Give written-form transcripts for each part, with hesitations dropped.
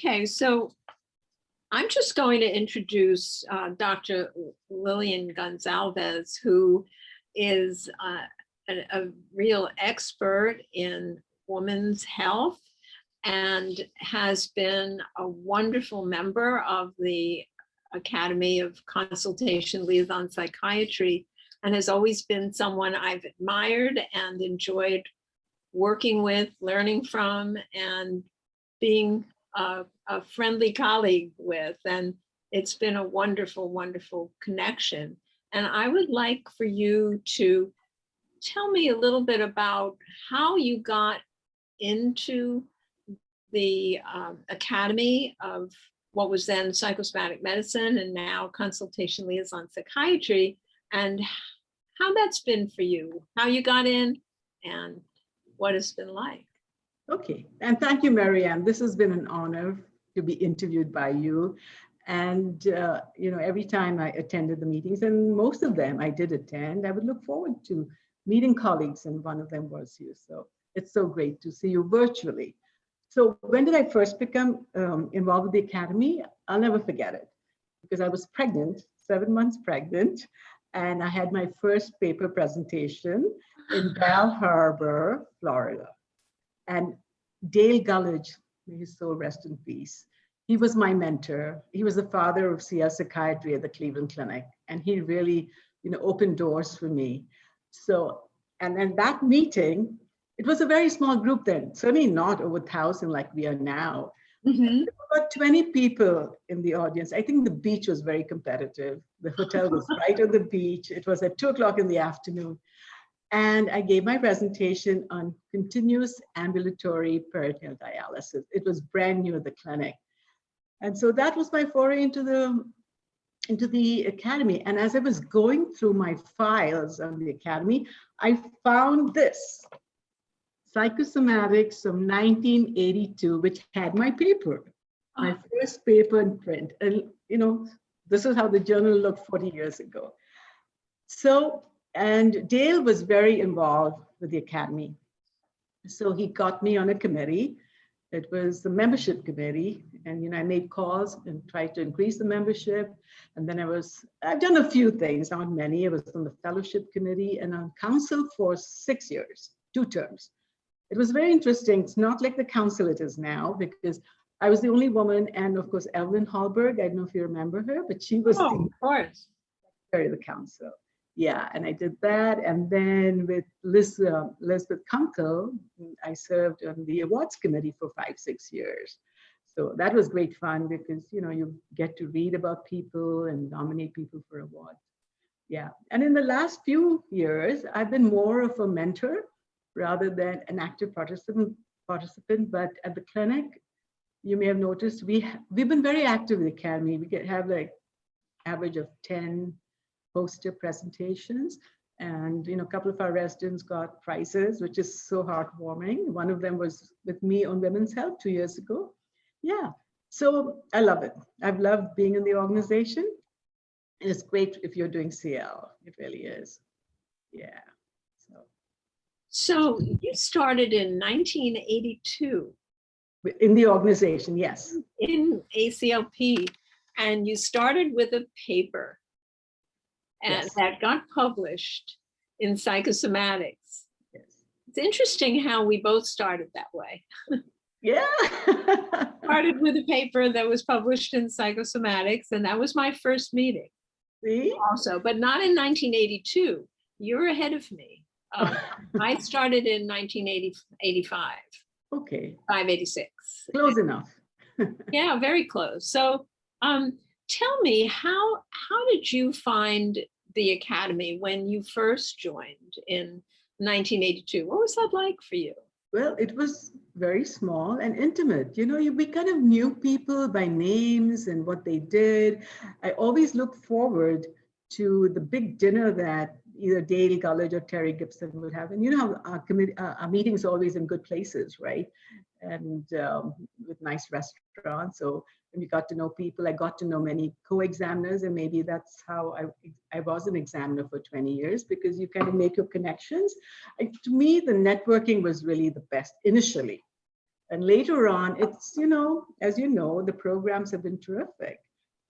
Okay, so I'm just going to introduce Dr. Lillian Gonzalez, who is a real expert in women's health and has been a wonderful member of the Academy of Consultation-Liaison Psychiatry, and has always been someone I've admired and enjoyed working with, learning from, and being a friendly colleague with. And it's been a wonderful, wonderful connection. And I would like for you to tell me a little bit about how you got into the Academy of what was then Psychosomatic Medicine and now Consultation Liaison Psychiatry, and how that's been for you, how you got in and what it's been like. Okay, and thank you, Marianne. This has been an honor to be interviewed by you. And, every time I attended the meetings, and most of them I did attend, I would look forward to meeting colleagues, and one of them was you. So it's so great to see you virtually. So when did I first become involved with the Academy? I'll never forget it, because I was pregnant, 7 months pregnant, and I had my first paper presentation in Bal Harbor, Florida. And Dale Gullidge, may his soul rest in peace, he was my mentor. He was the father of CL psychiatry at the Cleveland Clinic, and he really, opened doors for me. So, and then that meeting, it was a very small group then, certainly not over 1,000 like we are now. Mm-hmm. There were about 20 people in the audience. I think the beach was very competitive. The hotel was right on the beach. It was at 2:00 in the afternoon. And I gave my presentation on continuous ambulatory peritoneal dialysis. It was brand new at the clinic. And so that was my foray into the Academy. And as I was going through my files on the Academy, I found this, Psychosomatics of 1982, which had my paper, my first paper in print. And, this is how the journal looked 40 years ago. So, and Dale was very involved with the Academy. So he got me on a committee. It was the membership committee. And, I made calls and tried to increase the membership. And then I've done a few things, not many. I was on the fellowship committee and on council for 6 years, 2 terms. It was very interesting. It's not like the council it is now, because I was the only woman. And of course, Evelyn Hallberg, I don't know if you remember her, but she was of course, secretary of the council. Yeah, and I did that. And then with Elizabeth Kunkel, I served on the awards committee for 5-6 years. So that was great fun because, you get to read about people and nominate people for awards. Yeah, and in the last few years, I've been more of a mentor rather than an active participant. But at the clinic, you may have noticed we've been very active in the Academy. We have like average of 10 poster presentations, and a couple of our residents got prizes, which is so heartwarming. One of them was with me on women's health 2 years ago. Yeah, so I love it. I've loved being in the organization, and it's great if you're doing CL. It really is. Yeah. So you started in 1982. In the organization, yes. In ACLP, and you started with a paper and Yes. that got published in Psychosomatics. Yes. It's interesting how we both started that way. Yeah. Started with a paper that was published in Psychosomatics, and that was my first meeting. See? Also, but not in 1982. You're ahead of me. I started in 1985. Okay. 586. Close enough. Yeah, very close. So tell me, how did you find the Academy when you first joined in 1982? What was that like for you? Well, it was very small and intimate. We kind of knew people by names and what they did. I always looked forward to the big dinner that either Dale Gullidge or Terry Gibson would have. And how our meetings are always in good places, right? And with nice restaurants. So when we got to know people, I got to know many co-examiners, and maybe that's how I was an examiner for 20 years, because you kind of make your connections. To me, the networking was really the best initially. And later on, it's, you know, as you know, the programs have been terrific.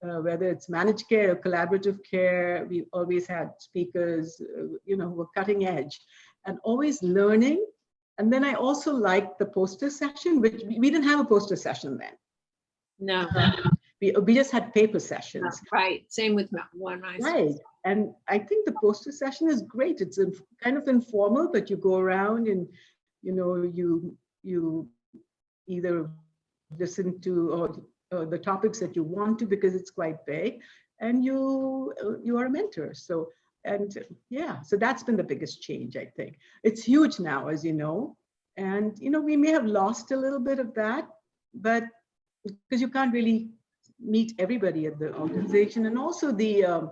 Whether it's managed care or collaborative care, we always had speakers, you know, who were cutting edge and always learning. And then I also liked the poster session, which we didn't have a poster session then. No, We just had paper sessions. right. Same with one. Right. And I think the poster session is great. It's kind of informal, but you go around and, you know, you either listen to or the topics that you want to, because it's quite big, and you are a mentor. So, and yeah, so that's been the biggest change, I think. It's huge now, as you know, and, you know, we may have lost a little bit of that, but because you can't really meet everybody at the organization. And also the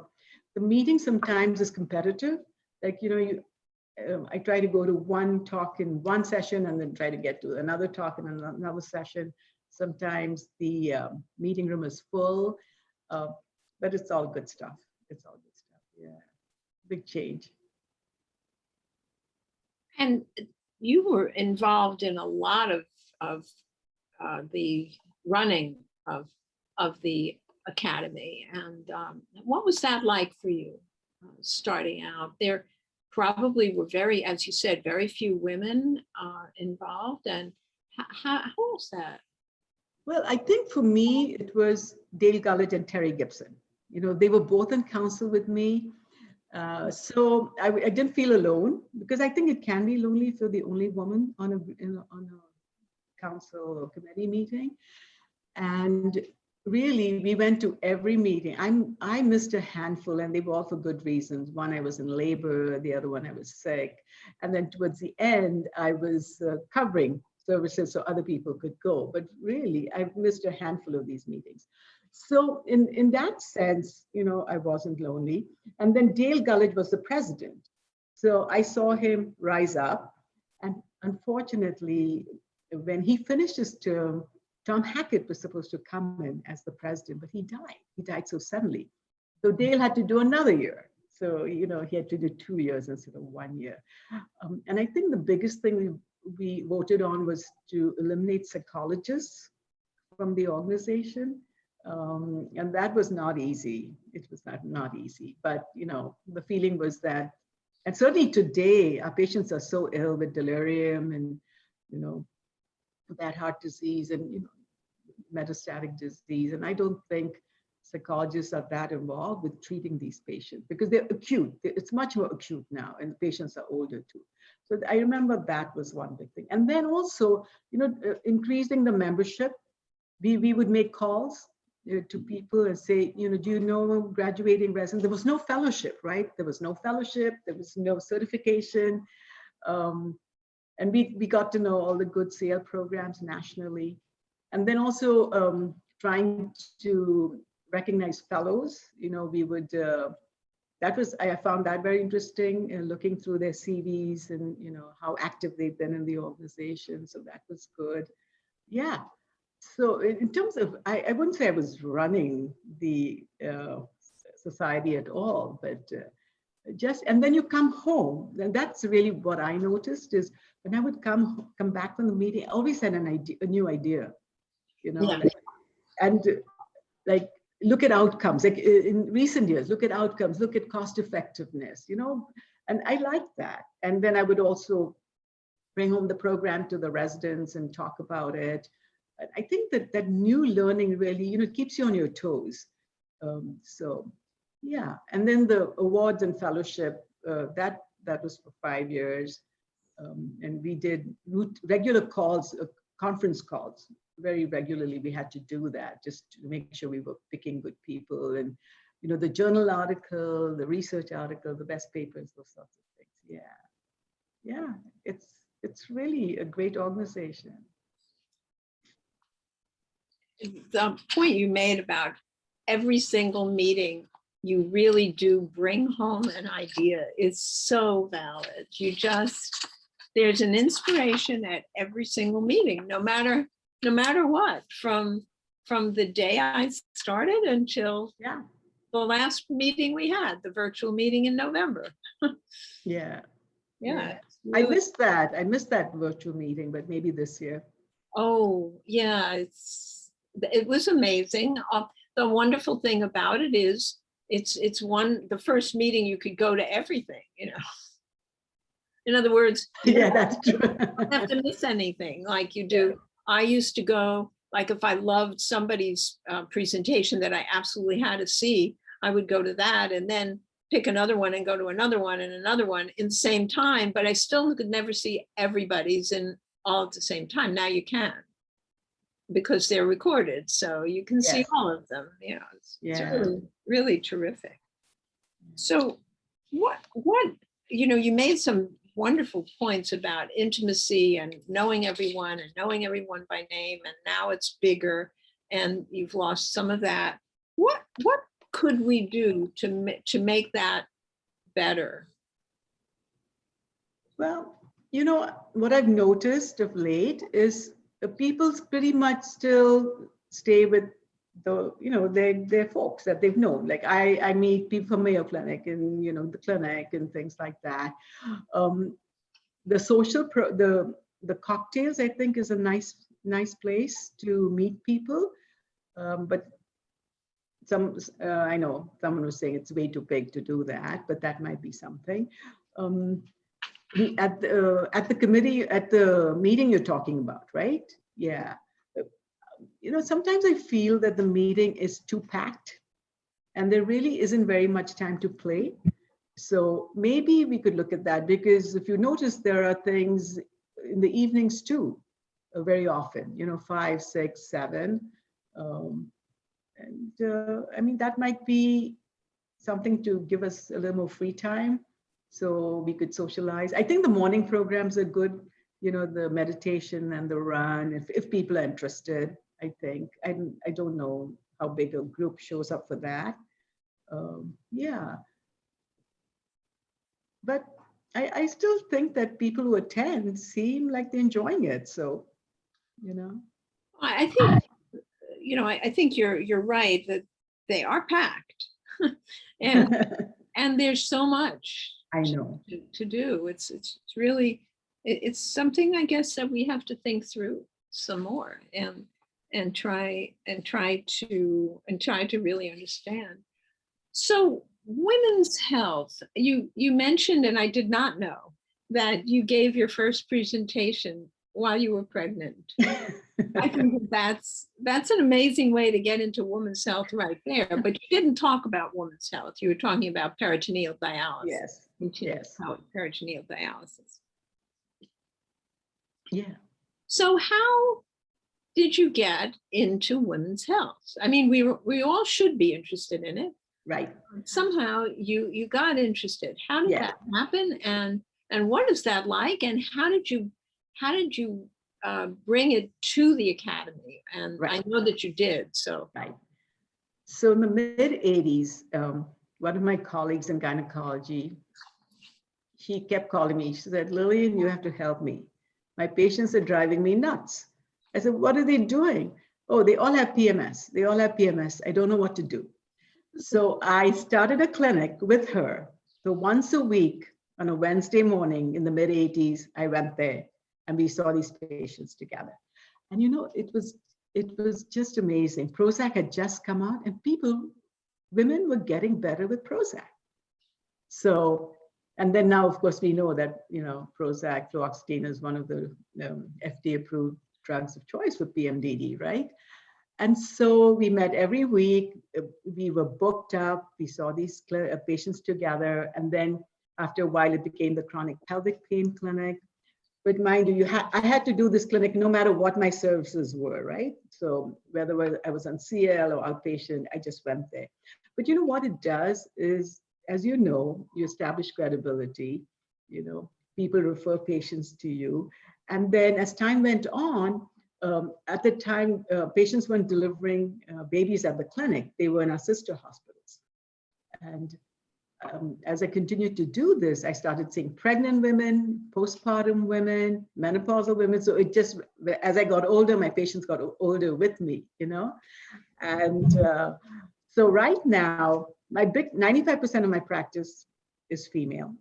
meeting sometimes is competitive. Like, you know, I try to go to one talk in one session and then try to get to another talk in another session. Sometimes the meeting room is full, but it's all good stuff. It's all good stuff. Yeah, big change. And you were involved in a lot of the running of the academy. And what was that like for you starting out? There probably were as you said, very few women involved. And how was that? Well, I think for me, it was Dale Gullett and Terry Gibson. You know, they were both in council with me. So I didn't feel alone, because I think it can be lonely if you're the only woman on a council or committee meeting. And really, we went to every meeting. I missed a handful, and they were all for good reasons. One, I was in labor, the other one, I was sick. And then towards the end, I was covering services so other people could go. But really, I've missed a handful of these meetings. So in that sense, you know, I wasn't lonely. And then Dale Gullett was the president. So I saw him rise up. And unfortunately, when he finished his term, Tom Hackett was supposed to come in as the president, but he died. He died so suddenly. So Dale had to do another year. So, you know, he had to do 2 years instead of 1 year. And I think the biggest thing we voted on was to eliminate psychologists from the organization. And that was not easy. It was not easy. But, you know, the feeling was that, and certainly today, our patients are so ill with delirium and, you know, that heart disease and, you know, metastatic disease. And I don't think psychologists are that involved with treating these patients because they're acute. It's much more acute now, and the patients are older too. So I remember that was one big thing. And then also, you know, increasing the membership. We would make calls to people and say, you know, do you know graduating residents? There was no fellowship, right? There was no fellowship. There was no certification. And we got to know all the good CL programs nationally. And then also trying to recognize fellows. You know, we would, I found that very interesting, looking through their CVs and, you know, how active they've been in the organization. So that was good. Yeah. So in terms of, I wouldn't say I was running the society at all, but just, and then you come home. And that's really what I noticed is when I would come back from the meeting, I always had a new idea, you know, Yeah. and like, look at outcomes, like in recent years, look at outcomes, look at cost effectiveness, you know, and I liked that. And then I would also bring home the program to the residents and talk about it. I think that new learning really, you know, keeps you on your toes. So yeah, and then the awards and fellowship, that was for 5 years. And we did regular calls, conference calls. Very regularly we had to do that just to make sure we were picking good people and, you know, the journal article, the research article, the best papers, those sorts of things. Yeah, it's really a great organization. The point you made about every single meeting, you really do bring home an idea is so valid. There's an inspiration at every single meeting, no matter what, from the day I started until the last meeting we had, the virtual meeting in November. Yeah. Really... I missed that virtual meeting, but maybe this year. Oh, yeah, it was amazing. The wonderful thing about it is it's the first meeting you could go to everything, you know. In other words, you Yeah, that's true. don't have to miss anything like you do. I used to go, like if I loved somebody's presentation that I absolutely had to see, I would go to that and then pick another one and go to another one and another one in the same time, but I still could never see everybody's in all at the same time. Now you can, because they're recorded, so you can see Yes. all of them. You know, it's Yeah. really, really terrific. So what, you made some wonderful points about intimacy and knowing everyone by name, and now it's bigger and you've lost some of that. What could we do to make that better? Well, what I've noticed of late is the people pretty much still stay with their folks that they've known. Like I meet people from Mayo Clinic and, the clinic and things like that. The the cocktails, I think, is a nice place to meet people. But I know someone was saying it's way too big to do that, but that might be something. At the meeting you're talking about, right? Yeah. Sometimes I feel that the meeting is too packed and there really isn't very much time to play. So maybe we could look at that, because if you notice, there are things in the evenings too, very often, 5, 6, 7. I mean, that might be something to give us a little more free time so we could socialize. I think the morning programs are good, the meditation and the run, if people are interested, I think. I don't know how big a group shows up for that. Yeah. But I still think that people who attend seem like they're enjoying it. So, I think, I think you're right that they are packed, and there's so much I know. to do. It's really, it's something, I guess, that we have to think through some more and try to really understand. So women's health, you mentioned, and I did not know, that you gave your first presentation while you were pregnant. I think that's an amazing way to get into women's health right there. But you didn't talk about women's health. You were talking about peritoneal dialysis. Yes. Yes. Peritoneal dialysis. Yeah. So how did you get into women's health? I mean, we all should be interested in it. Right. Somehow you got interested. How did that happen? And what is that like? And how did you bring it to the academy? And I know that you did. So right. So in the mid 80s, one of my colleagues in gynecology, she kept calling me. She said, "Lillian, you have to help me. My patients are driving me nuts." I said, "What are they doing?" "Oh, they all have PMS. They all have PMS. I don't know what to do." So I started a clinic with her. So once a week on a Wednesday morning in the mid 80s, I went there and we saw these patients together. And it was just amazing. Prozac had just come out and women were getting better with Prozac. So, and then now, of course, we know that, Prozac, fluoxetine is one of the FDA approved drugs of choice for PMDD, right? And so we met every week. We were booked up. We saw these patients together. And then after a while, it became the chronic pelvic pain clinic. But mind you, I had to do this clinic no matter what my services were, right? So whether I was on CL or outpatient, I just went there. But what it does is, as you know, you establish credibility. People refer patients to you. And then as time went on, at the time, patients weren't delivering babies at the clinic. They were in our sister hospitals. And as I continued to do this, I started seeing pregnant women, postpartum women, menopausal women. So it just, as I got older, my patients got older with me, And so right now, my 95% of my practice is female.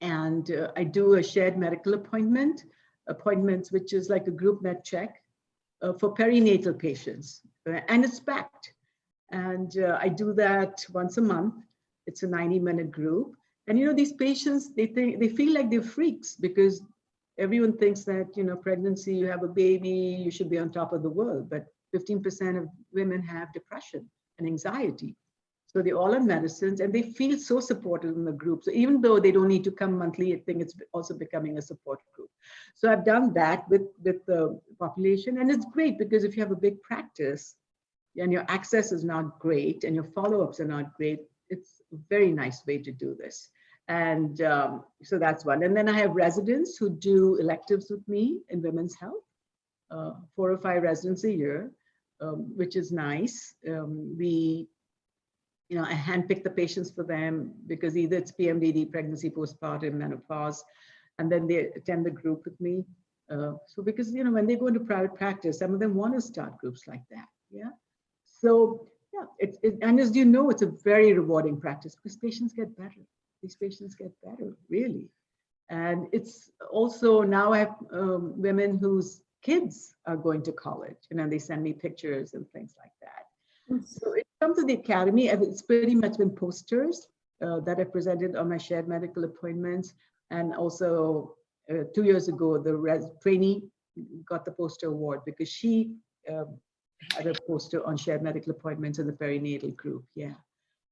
And I do a shared medical appointment appointments, which is like a group med check for perinatal patients, and it's packed. And I do that once a month. It's a 90-minute group. And, these patients, they feel like they're freaks because everyone thinks that, pregnancy, you have a baby, you should be on top of the world. But 15% of women have depression and anxiety. So they're all on medicines and they feel so supported in the group. So even though they don't need to come monthly, I think it's also becoming a support group. So I've done that with the population, and it's great because if you have a big practice and your access is not great and your follow-ups are not great, it's a very nice way to do this. And so that's one. And then I have residents who do electives with me in women's health, 4 or 5 residents a year, which is nice. I handpick the patients for them because either it's PMDD, pregnancy, postpartum, menopause, and then they attend the group with me. So because, when they go into private practice, some of them want to start groups like that. Yeah. So yeah, and as you know, it's a very rewarding practice because patients get better. These patients get better, really. And it's also now I have women whose kids are going to college, they send me pictures and things like that. So in terms of the academy, it's pretty much been posters that I presented on my shared medical appointments. And also 2 years ago, the trainee got the poster award because she had a poster on shared medical appointments in the perinatal group. Yeah.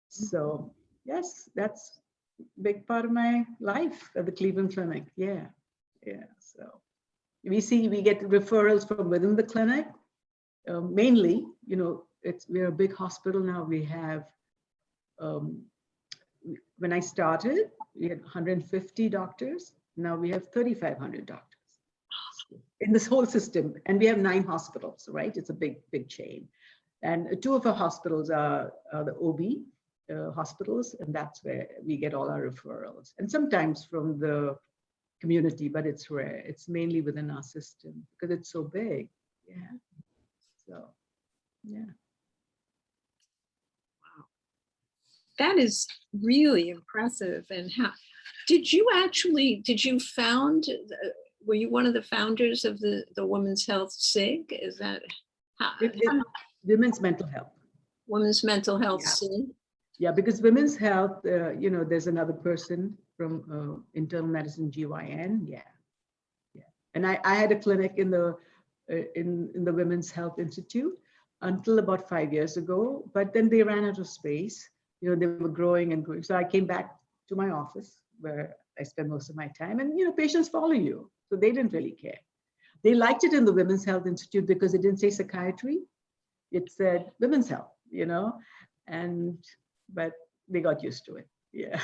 So yes, that's a big part of my life at the Cleveland Clinic. Yeah. Yeah. So we get referrals from within the clinic, mainly, we're a big hospital now. We have, when I started, we had 150 doctors. Now we have 3,500 doctors in this whole system. And we have 9 hospitals, right? It's a big, big chain. And 2 of our hospitals are the OB hospitals, and that's where we get all our referrals. And sometimes from the community, but it's rare. It's mainly within our system because it's so big. Yeah. So, yeah. That is really impressive. And how did you found, were you one of the founders of the Women's Health SIG? Is that how? Women's mental health. Women's mental health Yeah. SIG? Yeah, because women's health, there's another person from internal medicine, GYN. Yeah. Yeah. And I had a clinic in the Women's Health Institute until about 5 years ago, but then they ran out of space. They were growing and growing. So I came back to my office where I spend most of my time, and patients follow you. So they didn't really care. They liked it in the Women's Health Institute because it didn't say psychiatry. It said women's health, but they got used to it. Yeah.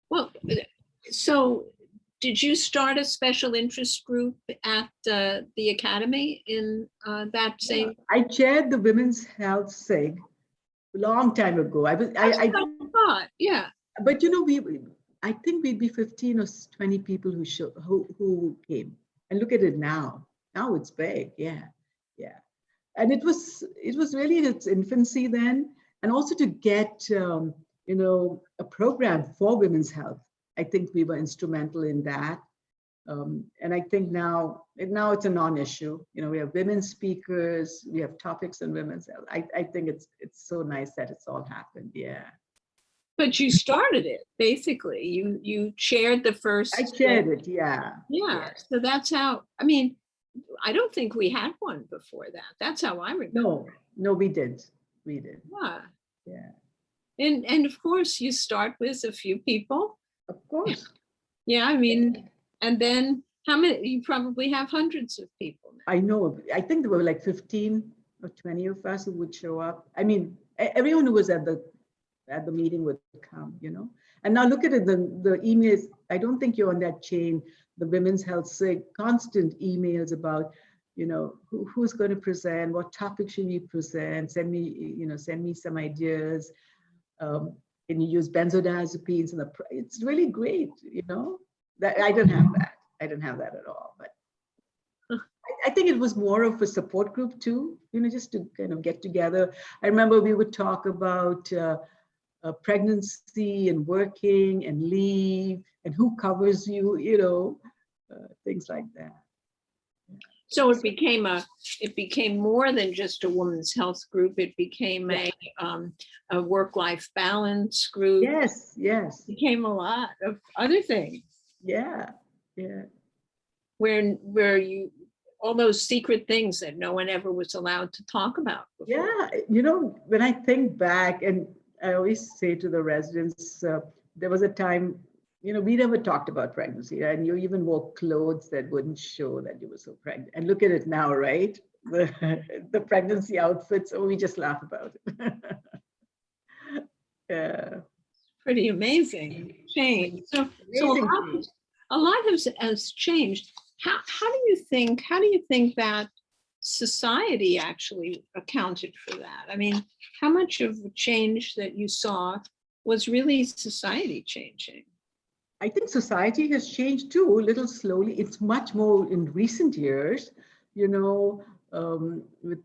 Well, so did you start a special interest group at the academy in that same? I chaired the Women's Health SIG a long time ago. I thought, yeah. But I think we'd be 15 or 20 people who came. And look at it now. Now it's big. Yeah. Yeah. And it was really in its infancy then. And also to get a program for women's health. I think we were instrumental in that. And I think now it's a non-issue. We have women speakers, we have topics on women's health. I think it's so nice that it's all happened. Yeah. But you started it, basically. You chaired the first. I chaired it, yeah. Yeah. So that's how, I don't think we had one before that. That's how I remember. No, we did. Yeah. Yeah. And of course you start with a few people. Of course. Yeah, and then how many? You probably have hundreds of people now. I know. I think there were like 15 or 20 of us who would show up. Everyone who was at the meeting would come, And now look at it, the emails. I don't think you're on that chain. The Women's Health SIG, constant emails about, who's going to present, what topic should we present? Send me some ideas. Can you use benzodiazepines? It's really great, That I didn't have that. I didn't have that at all. But I think it was more of a support group too, just to kind of get together. I remember we would talk about pregnancy and working and leave and who covers you, things like that. So it became more than just a women's health group. It became a work-life balance group. Yes, yes. It became a lot of other things. Yeah, yeah. Where you, all those secret things that no one ever was allowed to talk about before. Yeah, you know, when I think back, and I always say to the residents, there was a time, you know, we never talked about pregnancy, right? And you even wore clothes that wouldn't show that you were so pregnant. And look at it now, right? The pregnancy outfits, oh, we just laugh about it. Yeah. Pretty amazing change. So Amazing change. a lot has changed. How do you think that society actually accounted for that? I mean, how much of the change that you saw was really society changing? I think society has changed too, a little slowly. It's much more in recent years, you know, with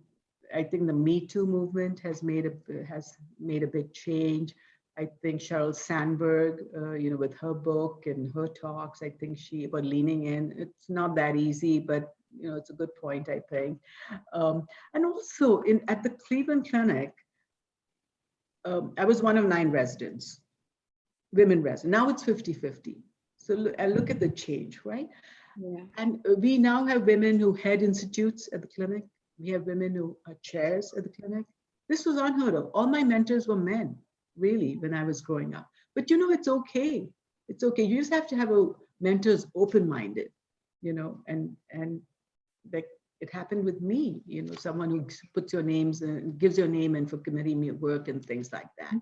I think the Me Too movement has made a big change. I think Sheryl Sandberg, you know, with her book and her talks, I think she about leaning in. It's not that easy, but you know, it's a good point, I think. And also at the Cleveland Clinic, I was one of 9 residents, women residents. Now it's 50-50. So I look at the change, right? Yeah. And we now have women who head institutes at the clinic. We have women who are chairs at the clinic. This was unheard of. All my mentors were men, really, when I was growing up. But you know, it's okay. It's okay. You just have to have a mentors open-minded, you know, and like it happened with me, you know, someone who puts your names and gives your name in for committee work and things like that.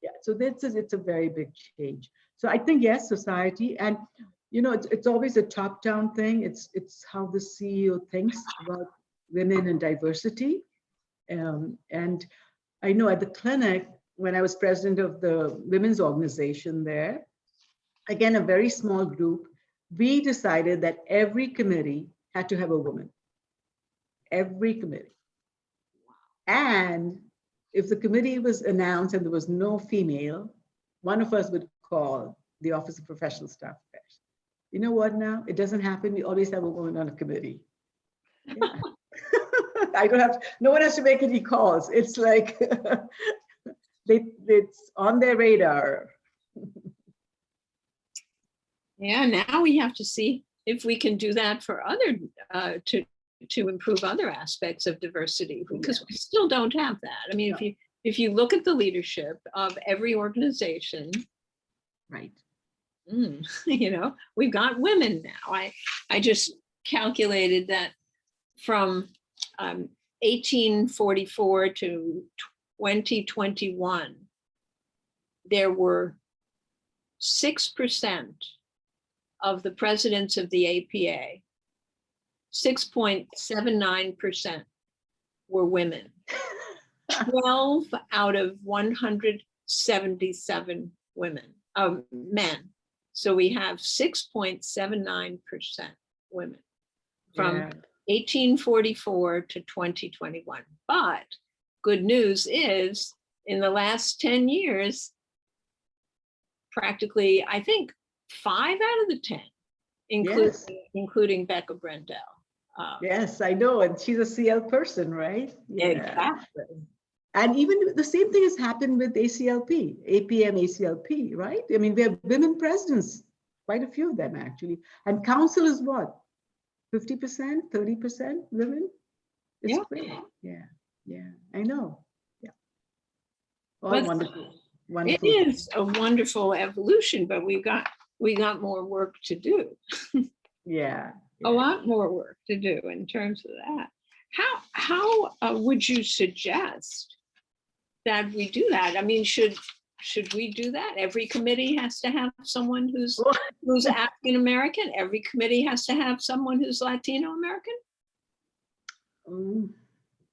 Yeah, so it's a very big change. So I think, yes, society, and you know, it's always a top-down thing. It's how the CEO thinks about women and diversity. And I know at the clinic, when I was president of the women's organization there, again, a very small group, we decided that every committee had to have a woman. Every committee. And if the committee was announced and there was no female, one of us would call the Office of Professional Staff Affairs. You know what now? It doesn't happen. We always have a woman on a committee. Yeah. No one has to make any calls. It's like, it's on their radar. Yeah, now we have to see if we can do that for other, to improve other aspects of diversity, because we still don't have that. I mean, if you look at the leadership of every organization, right? You know, we've got women now. I just calculated that from 1844 to 2021, there were 6% of the presidents of the APA, 6.79% were women. 12 out of 177 men. So we have 6.79% women from 1844 to 2021. But good news is, in the last 10 years, practically, I think 5 out of the 10, including Becca Brendel. Yes, I know, and she's a CL person, right? Yeah. Exactly. And even the same thing has happened with ACLP, APM, ACLP, right? I mean, we have women presidents, quite a few of them actually. And council is what? 50%, 30% women? It's great. Yeah, I know. Yeah. All wonderful. It is a wonderful evolution, but we got more work to do. Yeah. A lot more work to do in terms of that. How would you suggest that we do that? I mean, should we do that? Every committee has to have someone who's African American. Every committee has to have someone who's Latino American.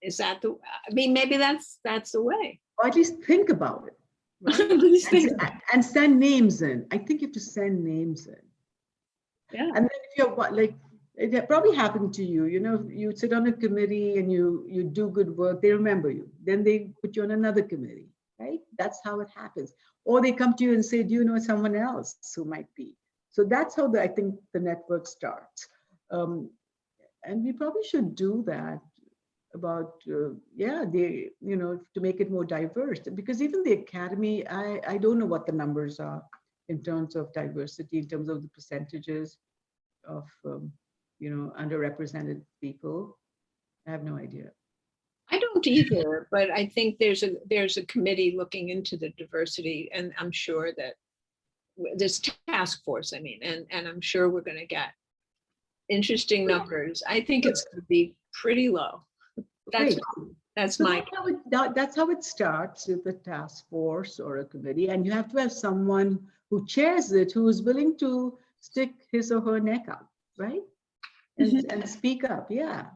Is that the? I mean, maybe that's the way. Or at least think about it. Right? and send names in. I think you have to send names in. Yeah. And then if you're like, it probably happened to you, you know, you sit on a committee and you do good work, they remember you. Then they put you on another committee, right? That's how it happens. Or they come to you and say, do you know someone else who might be? So that's how I think the network starts. And we probably should do that about, yeah, to make it more diverse. Because even the academy, I don't know what the numbers are in terms of diversity, in terms of the percentages of, underrepresented people. I have no idea. I don't either, but I think there's a committee looking into the diversity, and I'm sure that this task force, and I'm sure we're going to get interesting numbers. I think it's going to be pretty low. That's So my. that's how it starts, with a task force or a committee, and you have to have someone who chairs it, who is willing to stick his or her neck out, right? And speak up. Yeah.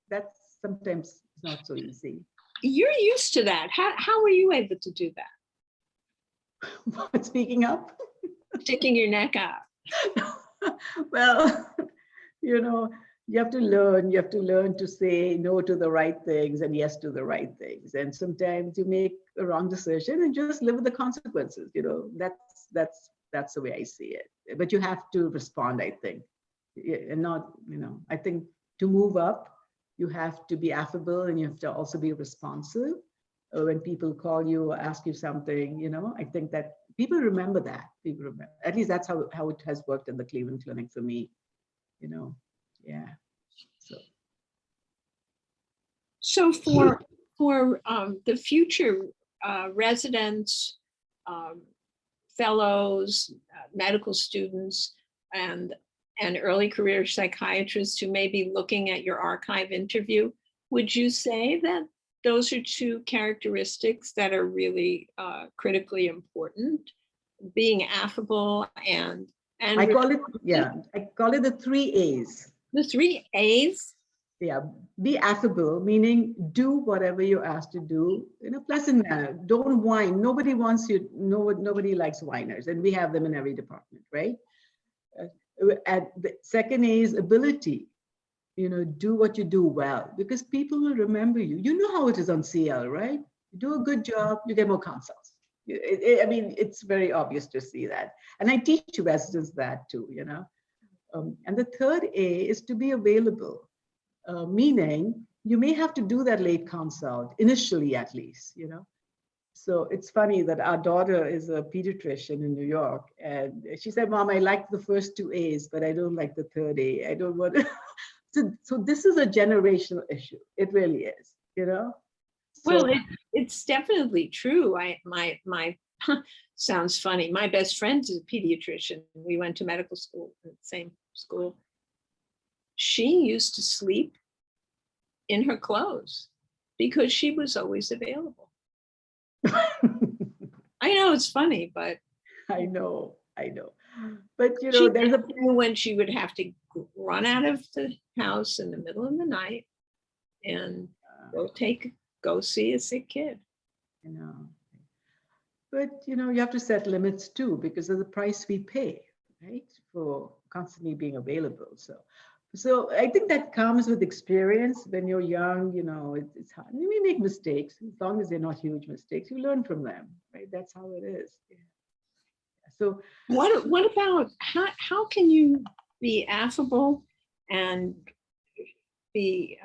That's sometimes not so easy. You're used to that. How were you able to do that? Speaking up? Sticking your neck out. Well, you have to learn to say no to the right things and yes to the right things. And sometimes you make a wrong decision and just live with the consequences. That's the way I see it. But you have to respond, I think. And not, I think to move up, you have to be affable and you have to also be responsive. When people call you or ask you something, I think that people remember that. People remember. At least that's how it has worked in the Cleveland Clinic for me. Yeah. So for the future residents, fellows, medical students, and early career psychiatrists who may be looking at your archive interview, would you say that those are two characteristics that are really critically important? Being affable and I call it the 3 A's. The 3 A's? Yeah, be affable, meaning do whatever you're asked to do in a pleasant manner. Don't whine. Nobody wants you. Nobody likes whiners, and we have them in every department, right? And the second A is ability. Do what you do well, because people will remember you. You know how it is on CL, right? You do a good job, you get more consults. It's very obvious to see that. And I teach residents that too, And the third A is to be available, meaning you may have to do that late consult, initially at least, So it's funny that our daughter is a pediatrician in New York, and she said, "Mom, I like the first 2 A's, but I don't like the third A. I don't want to." So this is a generational issue. It really is, Well, it's definitely true. My sounds funny. My best friend is a pediatrician. We went to medical school, the same school. She used to sleep in her clothes because she was always available. I know it's funny, but I know. But there's a when she would have to run out of the house in the middle of the night and go see a sick kid. But you have to set limits too, because of the price we pay, right, for constantly being available. So I think that comes with experience. When you're young, it's hard. We make mistakes. As long as they're not huge mistakes, you learn from them, right? That's how it is. Yeah. So what about how can you be affable and be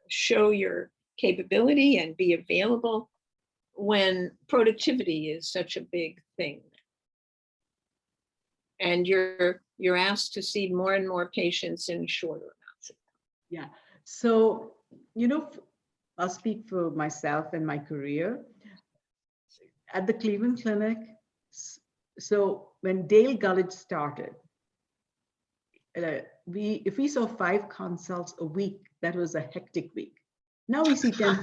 show your capability and be available when productivity is such a big thing, and you're asked to see more and more patients in shorter amounts of time? Yeah. So I'll speak for myself and my career at the Cleveland Clinic. So when Dale Gullidge started, if we saw 5 consults a week, that was a hectic week. Now we see 10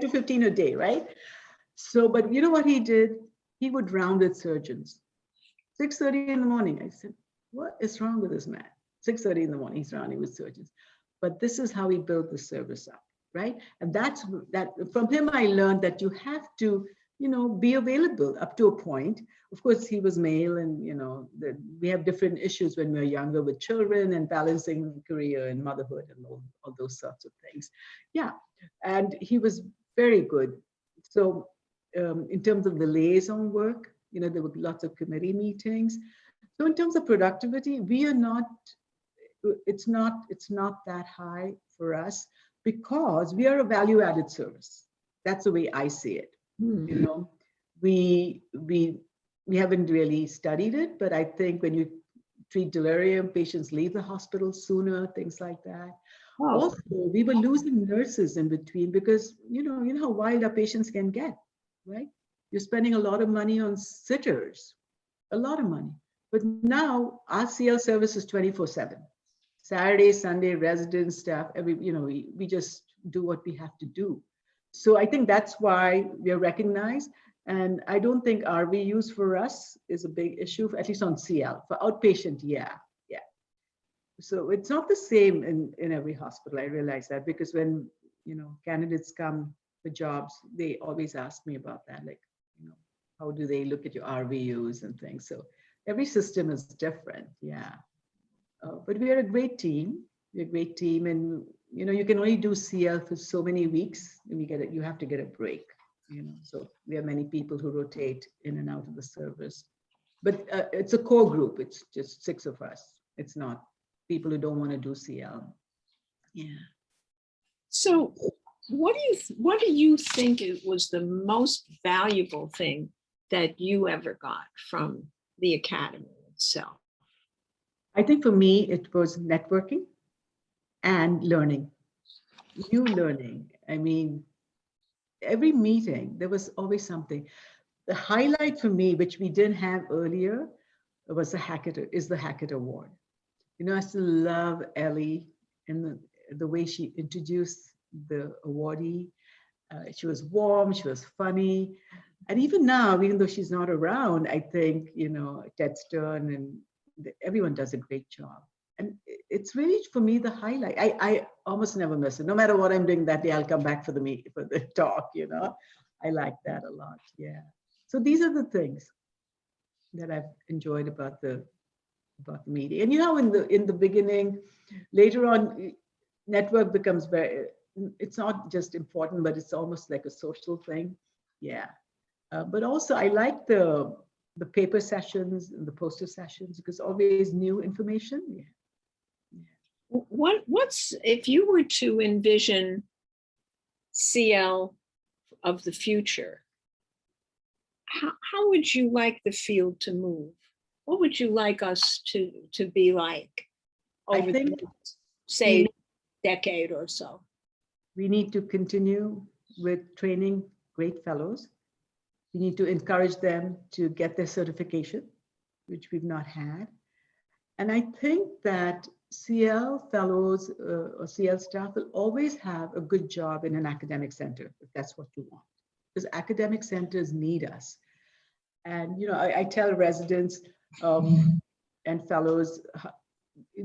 to 15 a day, right? So, but you know what he did? He would round with surgeons. 6:30 in the morning. I said, what is wrong with this man? 6:30 in the morning, he's rounding with surgeons. But this is how he built the service up, right? And that from him, I learned that you have to, be available up to a point. Of course, he was male, and we have different issues when we're younger with children and balancing career and motherhood and all those sorts of things. Yeah, and he was very good. So in terms of the liaison work, there were lots of committee meetings. So in terms of productivity, we are not it's not that high for us because we are a value-added service. That's the way I see it. You know, we haven't really studied it, but I think when you treat delirium, patients leave the hospital sooner, things like that. Oh, Also, we were losing nurses in between because you know how wild our patients can get, right? You're spending a lot of money on sitters, a lot of money. But now our CL service is 24/7. Saturday, Sunday, residents, staff, we just do what we have to do. So I think that's why we are recognized. And I don't think RV use for us is a big issue, at least on CL. For outpatient, yeah. So it's not the same in every hospital. I realize that because when candidates come for jobs, they always ask me about that, like, how do they look at your RVUs and things. So every system is different, yeah. But we are a great team. We're a great team, and you can only do CL for so many weeks, and you have to get a break. So we have many people who rotate in and out of the service. But it's a core group. It's just 6 of us. It's not people who don't want to do CL. Yeah. so what do you think it was the most valuable thing that you ever got from the academy itself? I think for me, it was networking and learning, new learning. I mean, every meeting, there was always something. The highlight for me, which we didn't have earlier, was the Hackett Award. I still love Ellie and the way she introduced the awardee. She was warm, she was funny. And even now, even though she's not around, I think, Ted Stern and everyone does a great job. And it's really, for me, the highlight. I almost never miss it. No matter what I'm doing that day, I'll come back for the talk, I like that a lot, yeah. So these are the things that I've enjoyed about the meeting. And in the beginning, later on, network becomes it's not just important, but it's almost like a social thing, yeah. But also, I like the paper sessions and the poster sessions because always new information. Yeah. What's if you were to envision CL of the future, how would you like the field to move? What would you like us to be like over the next, say, decade or so? We need to continue with training great fellows. We need to encourage them to get their certification, which we've not had. And I think that CL fellows or CL staff will always have a good job in an academic center, if that's what you want. Because academic centers need us. And, I tell residents and fellows,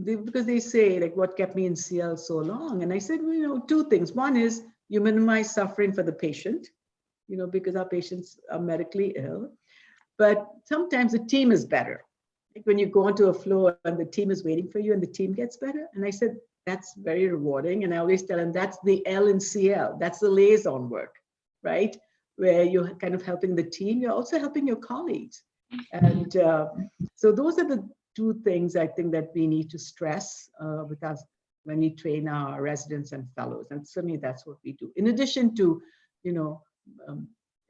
because they say, like, what kept me in CL so long? And I said, well, 2 things. One is you minimize suffering for the patient, because our patients are medically ill. But sometimes the team is better. Like when you go onto a floor and the team is waiting for you and the team gets better. And I said, that's very rewarding. And I always tell them that's the L in CL. That's the liaison work, right? Where you're kind of helping the team. You're also helping your colleagues. And so those are the 2 things I think that we need to stress with us when we train our residents and fellows. And certainly that's what we do. In addition to,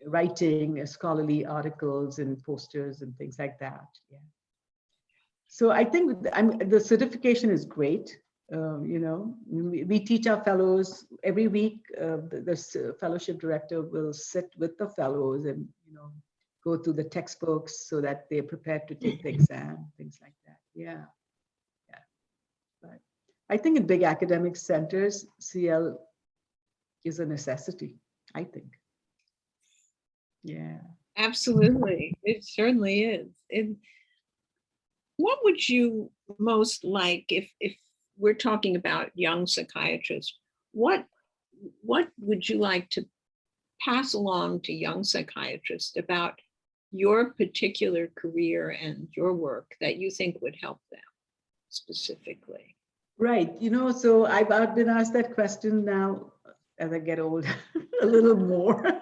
writing scholarly articles and posters and things like that. Yeah. So I think the certification is great. We teach our fellows every week. The fellowship director will sit with the fellows and go through the textbooks so that they're prepared to take the exam, things like that. Yeah. But I think in big academic centers, CL is a necessity, I think. Yeah. Absolutely. It certainly is. What would you most like if we're talking about young psychiatrists, what would you like to pass along to young psychiatrists about your particular career and your work that you think would help them specifically? Right. So I've been asked that question now as I get older a little more.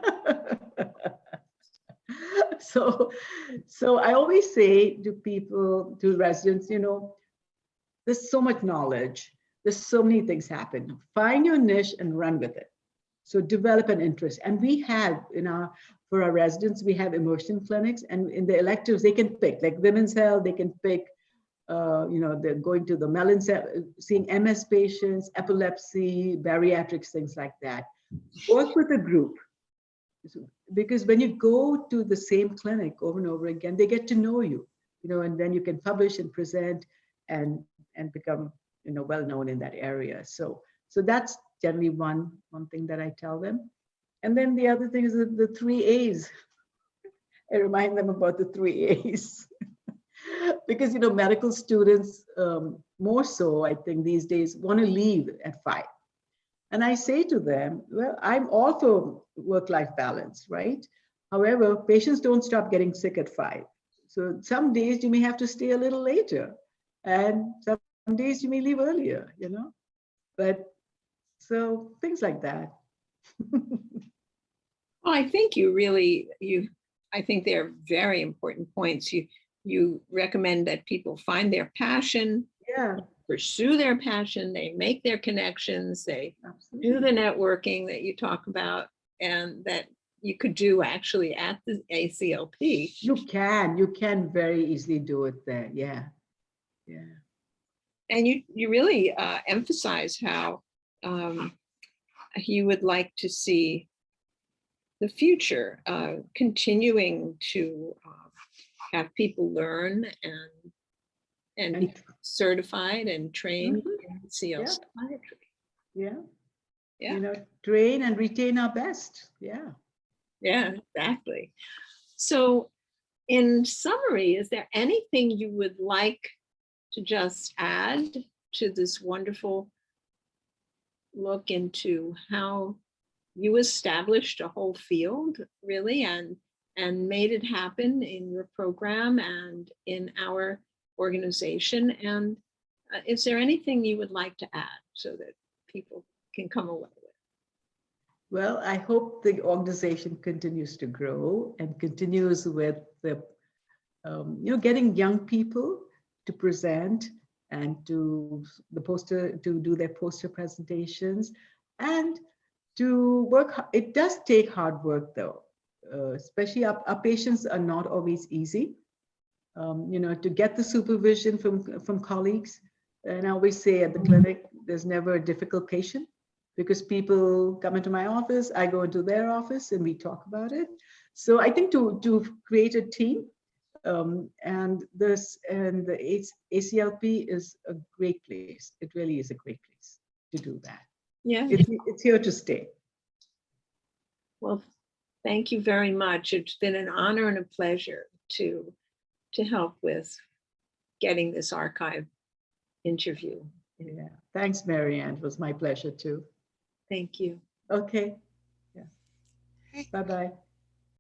So I always say to people, to residents, there's so much knowledge. There's so many things happen. Find your niche and run with it. So develop an interest. And we have for our residents, we have immersion clinics, and in the electives, they can pick, like women's health, they can pick, they're going to the Mellon, seeing MS patients, epilepsy, bariatrics, things like that. Work with a group. Because when you go to the same clinic over and over again, they get to know you, and then you can publish and present and become, well known in that area. So that's generally one thing that I tell them. And then the other thing is the 3 A's. I remind them about the 3 A's. Because, medical students, more so, I think these days, want to leave at 5. And I say to them, well, I'm all for work-life balance, right? However, patients don't stop getting sick at 5. So some days you may have to stay a little later, and some days you may leave earlier, But so things like that. Well, I think I think they're very important points. You recommend that people find their passion, Yeah, pursue their passion, they make their connections, they absolutely. do the networking that you talk about, and that you could do actually at the ACLP. You can very easily do it there. Yeah. And you really emphasize how you would like to see the future continuing to have people learn and be certified and trained in CL psychiatry. Yeah. Train and retain our best. Yeah, exactly. So in summary, is there anything you would like to just add to this wonderful look into how you established a whole field, really, and made it happen in your program and in our organization? And is there anything you would like to add so that people can come away with? Well, I hope the organization continues to grow and continues with the, getting young people to present and to do their poster presentations and to work. It does take hard work, though, especially our patients are not always easy. To get the supervision from colleagues. And I always say at the clinic, there's never a difficult patient, because people come into my office, I go into their office, and we talk about it. So I think to create a team, and the ACLP is a great place. It really is a great place to do that. Yeah. It's here to stay. Well, thank you very much. It's been an honor and a pleasure to help with getting this archive interview. Yeah. Thanks, Marianne. It was my pleasure too. Thank you. Okay. Yeah. Bye-bye.